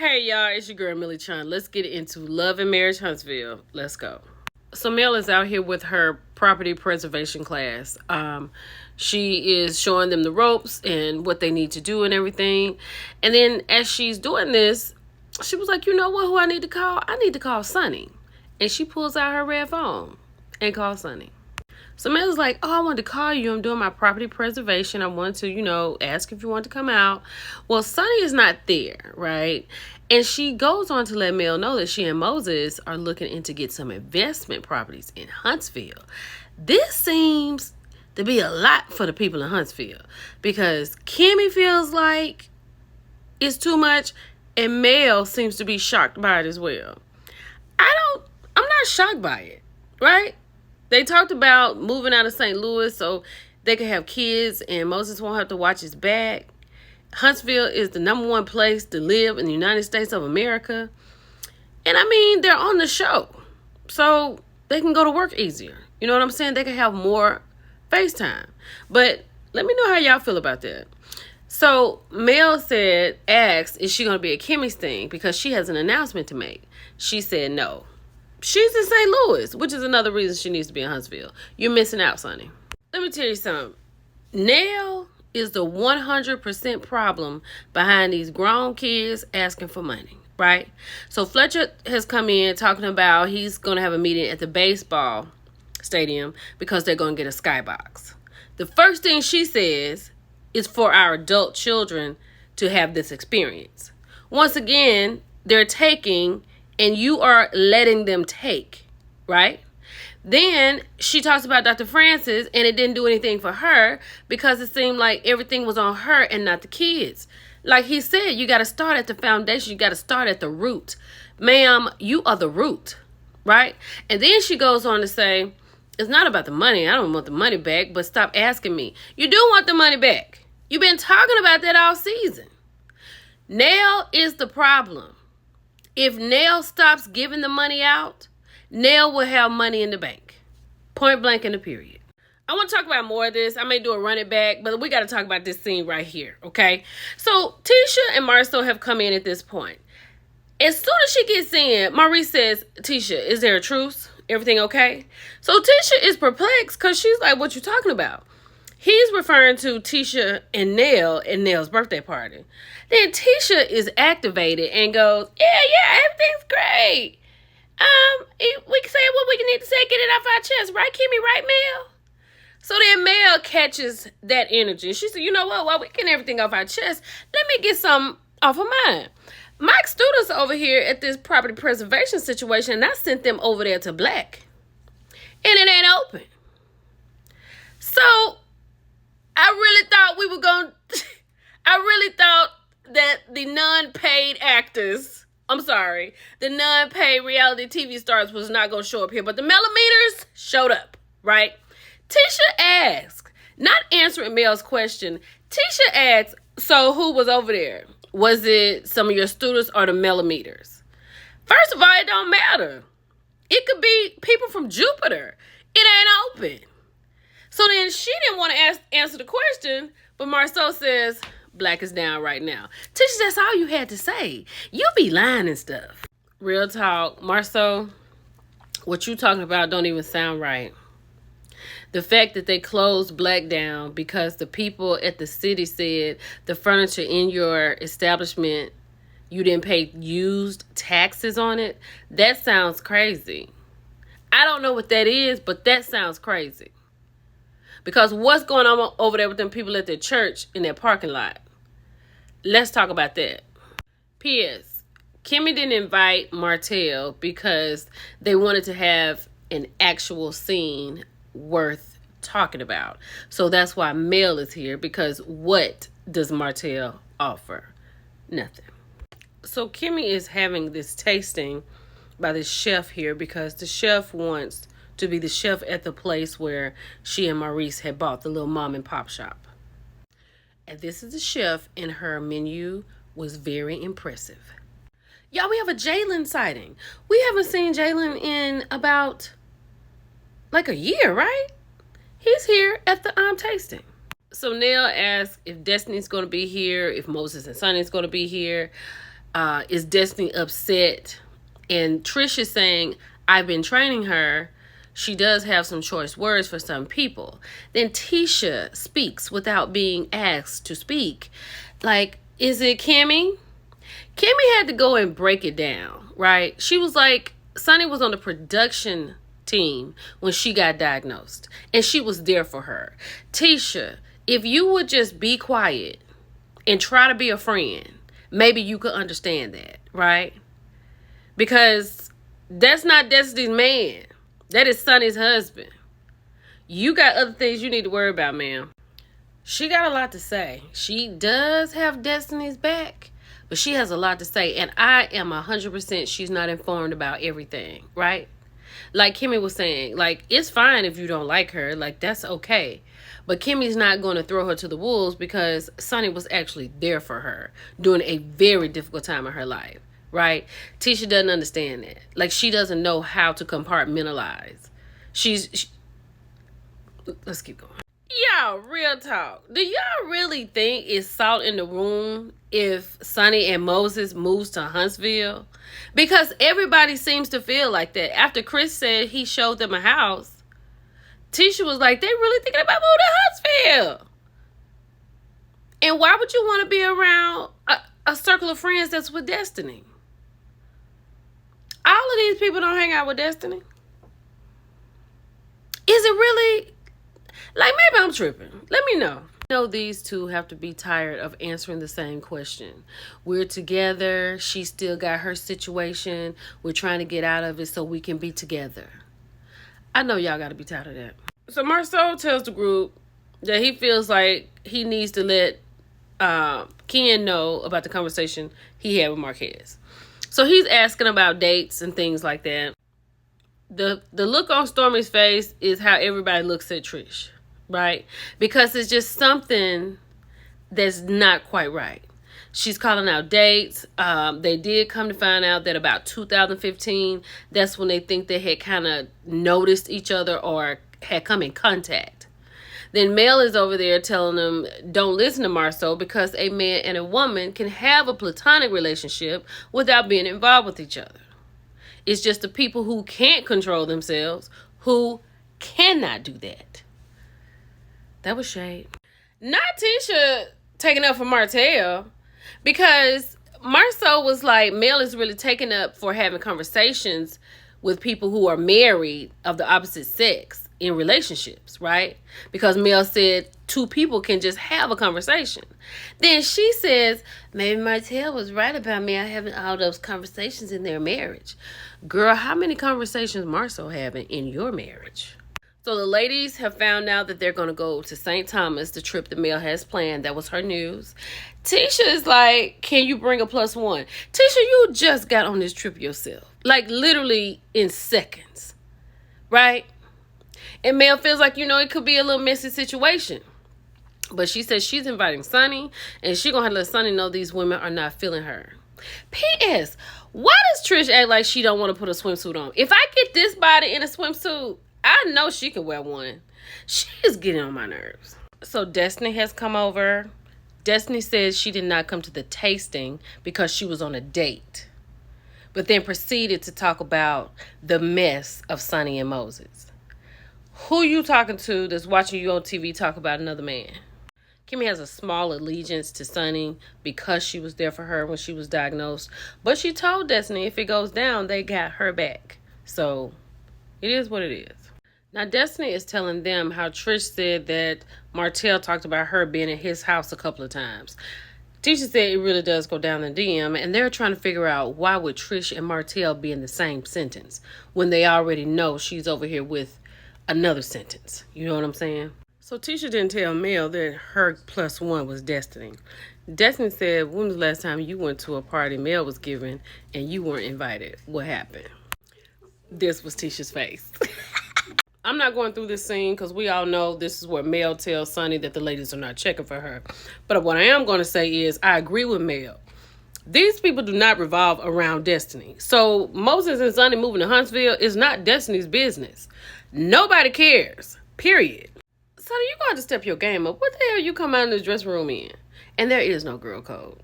Hey y'all, it's your girl Millie Chun. Let's get into Love and Marriage Huntsville. Let's go. So Mel is out here with her property preservation class. She is showing them the ropes and what they need to do and everything. And then as she's doing this, she was like, you know what, who I need to call? I need to call Sonny. And she pulls out her red phone and calls Sonny. So Mel is like, oh, I wanted to call you. I'm doing my property preservation. I want to, ask if you want to come out. Well, Sonny is not there, right? And she goes on to let Mel know that she and Moses are looking into get some investment properties in Huntsville. This seems to be a lot for the people in Huntsville because Kimmy feels like it's too much and Mel seems to be shocked by it as well. I'm not shocked by it, right? They talked about moving out of St. Louis so they could have kids and Moses won't have to watch his back. Huntsville is the #1 place to live in the United States of America. And I mean, they're on the show. So they can go to work easier. You know what I'm saying? They can have more FaceTime. But let me know how y'all feel about that. So Mel asked, is she going to be at Kimmy's thing? Because she has an announcement to make. She said no. She's in St. Louis, which is another reason she needs to be in Huntsville. You're missing out, Sonny. Let me tell you something. Nell is the 100% problem behind these grown kids asking for money, right? So Fletcher has come in talking about he's going to have a meeting at the baseball stadium because they're going to get a skybox. The first thing she says is for our adult children to have this experience. Once again, they're taking and you are letting them take, right? Then she talks about Dr. Francis and it didn't do anything for her because it seemed like everything was on her and not the kids. Like he said, you got to start at the foundation. You got to start at the root. Ma'am, you are the root, right? And then she goes on to say, it's not about the money. I don't want the money back, but stop asking me. You do want the money back. You've been talking about that all season. Nell is the problem. If Nell stops giving the money out, Nell will have money in the bank. Point blank in the period. I want to talk about more of this. I may do a run it back, but we got to talk about this scene right here, okay? So Tisha and Marcel have come in at this point. As soon as she gets in, Maurice says, Tisha, is there a truce? Everything okay? So Tisha is perplexed because she's like, what you talking about? He's referring to Tisha and Nell at Nell's birthday party. Then Tisha is activated and goes, yeah, everything's great. We can say what we need to say, get it off our chest, right, Kimmy, right, Mel? So then Mel catches that energy. She said, you know what, while we getting everything off our chest, let me get some off of mine. Mike's students are over here at this property preservation situation, and I sent them over there to Black. And it ain't open. So I really thought that the non-paid actors, the non-paid reality TV stars was not going to show up here, but the millimeters showed up, right? Tisha asked, not answering Mel's question, Tisha asked, so who was over there? Was it some of your students or the millimeters? First of all, it don't matter. It could be people from Jupiter. It ain't open. So then she didn't want to answer the question, but Marceau says, Black is down right now. Tisha, that's all you had to say. You be lying and stuff. Real talk. Marceau, what you talking about don't even sound right. The fact that they closed Black down because the people at the city said the furniture in your establishment, you didn't pay used taxes on it, that sounds crazy. I don't know what that is, but that sounds crazy. Because what's going on over there with them people at their church in their parking lot? Let's talk about that. P.S. Kimmy didn't invite Martell because they wanted to have an actual scene worth talking about. So that's why Mel is here, because what does Martell offer? Nothing. So Kimmy is having this tasting by this chef here because the chef wants to be the chef at the place where she and Maurice had bought the little mom and pop shop. And this is the chef, and her menu was very impressive. Y'all, we have a Jalen sighting. We haven't seen Jalen in about like a year, right? He's here at the tasting. So Nell asked if Destiny's going to be here, if Moses and Sonny's going to be here. Is Destiny upset? And Trish is saying, I've been training her. She does have some choice words for some people. Then Tisha speaks without being asked to speak. Like, is it Kimmy? Kimmy had to go and break it down, right? She was like, Sonny was on the production team when she got diagnosed, and she was there for her. Tisha, if you would just be quiet and try to be a friend, maybe you could understand that, right? Because that's not Destiny's man. That is Sonny's husband. You got other things you need to worry about, ma'am. She got a lot to say. She does have Destiny's back, but she has a lot to say. And I am 100% she's not informed about everything, right? Like Kimmy was saying, like, it's fine if you don't like her. Like, that's okay. But Kimmy's not going to throw her to the wolves because Sonny was actually there for her during a very difficult time in her life, right? Tisha doesn't understand that. Like, she doesn't know how to compartmentalize. Let's keep going. Y'all, real talk. Do y'all really think it's salt in the room if Sonny and Moses moves to Huntsville? Because everybody seems to feel like that. After Chris said he showed them a house, Tisha was like, they really thinking about moving to Huntsville. And why would you want to be around a circle of friends that's with Destiny? All of these people don't hang out with Destiny. Is it really? Like, maybe I'm tripping. Let me know. I know these two have to be tired of answering the same question. We're together. She still got her situation. We're trying to get out of it so we can be together. I know y'all got to be tired of that. So Marceau tells the group that he feels like he needs to let Ken know about the conversation he had with Marquez. So he's asking about dates and things like that. The look on Stormy's face is how everybody looks at Trish, right? Because it's just something that's not quite right. She's calling out dates. They did come to find out that about 2015, that's when they think they had kind of noticed each other or had come in contact. Then Mel is over there telling them, don't listen to Marceau because a man and a woman can have a platonic relationship without being involved with each other. It's just the people who can't control themselves who cannot do that. That was shade. Not Tisha taking up for Martell, because Marceau was like, Mel is really taking up for having conversations with people who are married of the opposite sex in relationships, right? Because Mel said two people can just have a conversation. Then she says, maybe Martell was right about Mel having all those conversations in their marriage. Girl, how many conversations Marceau having in your marriage? So the ladies have found out that they're going to go to St. Thomas, the trip that Mel has planned. That was her news. Tisha is like, can you bring a +1? Tisha, you just got on this trip yourself. Like, literally in seconds. Right? And Mel feels like, it could be a little messy situation. But she says she's inviting Sonny, and she's going to let Sonny know these women are not feeling her. P.S. Why does Trish act like she don't want to put a swimsuit on? If I get this body in a swimsuit, I know she can wear one. She is getting on my nerves. So Destiny has come over. Destiny says she did not come to the tasting because she was on a date. But then proceeded to talk about the mess of Sonny and Moses. Who you talking to that's watching you on TV talk about another man? Kimmy has a small allegiance to Sonny because she was there for her when she was diagnosed. But she told Destiny if it goes down, they got her back. So it is what it is. Now Destiny is telling them how Trish said that Martell talked about her being in his house a couple of times. Tisha said it really does go down the DM, and they're trying to figure out why would Trish and Martell be in the same sentence when they already know she's over here with another sentence. You know what I'm saying? So Tisha didn't tell Mel that her +1 was Destiny. Destiny said, when was the last time you went to a party Mel was giving and you weren't invited? What happened? This was Tisha's face. I'm not going through this scene because we all know this is where Mel tells Sonny that the ladies are not checking for her. But what I am going to say is I agree with Mel. These people do not revolve around Destiny. So Moses and Sonny moving to Huntsville is not Destiny's business. Nobody cares. Period. Sonny, you got to step your game up. What the hell you come out in this dressing room in? And there is no girl code.